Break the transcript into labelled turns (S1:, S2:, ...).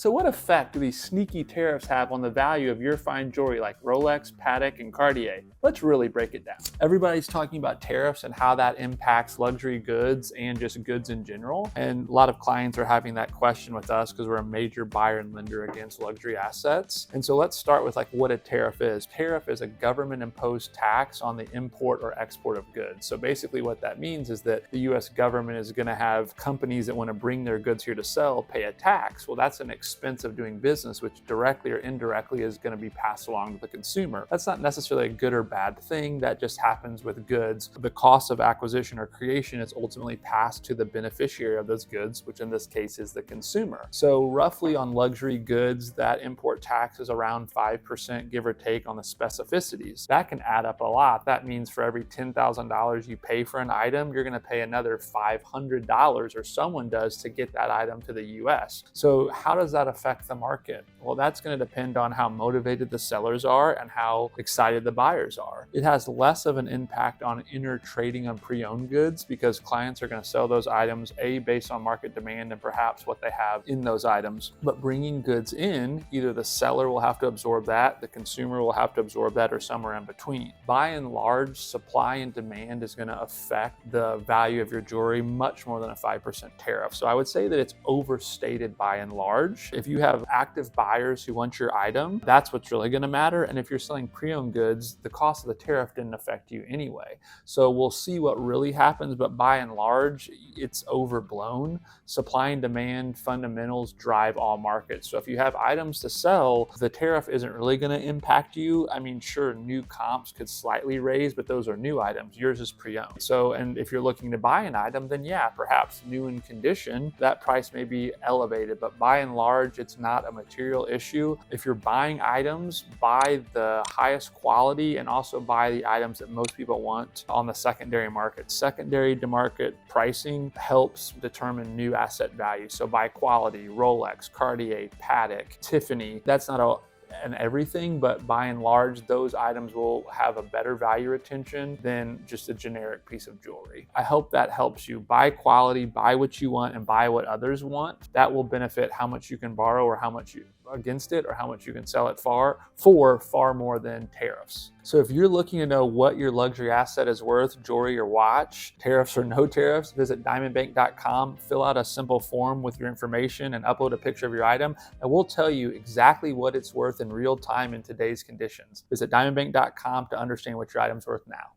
S1: So what effect do these sneaky tariffs have on the value of your fine jewelry like Rolex, Patek, and Cartier? Let's really break it down. Everybody's talking about tariffs and how that impacts luxury goods and just goods in general. And a lot of clients are having that question with us because we're a major buyer and lender against luxury assets. And so let's start with what a tariff is. Tariff is a government imposed tax on the import or export of goods. So basically what that means is that the US government is going to have companies that want to bring their goods here to sell pay a tax. Well, that's an expense of doing business, which directly or indirectly is going to be passed along to the consumer. That's not necessarily a good or bad thing. That just happens with goods. The cost of acquisition or creation is ultimately passed to the beneficiary of those goods, which in this case is the consumer. So roughly on luxury goods, that import tax is around 5%, give or take, on the specificities. That can add up a lot. That means for every $10,000 you pay for an item, you're going to pay another $500, or someone does, to get that item to the US. So how does that affect the market? Well, that's going to depend on how motivated the sellers are and how excited the buyers are. It has less of an impact on inner trading of pre-owned goods because clients are going to sell those items based on market demand and perhaps what they have in those items. But bringing goods in, either the seller will have to absorb that, the consumer will have to absorb that, or somewhere in between. By and large, supply and demand is going to affect the value of your jewelry much more than a 5% tariff. So I would say that it's overstated by and large. If you have active buyers who want your item, that's what's really going to matter. And if you're selling pre-owned goods, the cost of the tariff didn't affect you anyway. So we'll see what really happens, but by and large, it's overblown. Supply and demand fundamentals drive all markets. So if you have items to sell, the tariff isn't really going to impact you. I mean, sure, new comps could slightly raise, but those are new items. Yours is pre-owned. So, and if you're looking to buy an item, then yeah, perhaps new in condition, that price may be elevated, but by and large, it's not a material issue. If you're buying items, buy the highest quality and also buy the items that most people want on the secondary market. Secondary to market pricing helps determine new asset value. So buy quality, Rolex, Cartier, Patek, Tiffany. That's not and everything, but by and large, those items will have a better value retention than just a generic piece of jewelry. I hope that helps you. Buy quality, buy what you want, and buy what others want. That will benefit how much you can borrow or how much you against it, or how much you can sell it for far more than tariffs. So if you're looking to know what your luxury asset is worth, jewelry or watch, tariffs or no tariffs, visit diamondbank.com, fill out a simple form with your information and upload a picture of your item, and we'll tell you exactly what it's worth in real time in today's conditions. Visit diamondbank.com to understand what your item's worth now.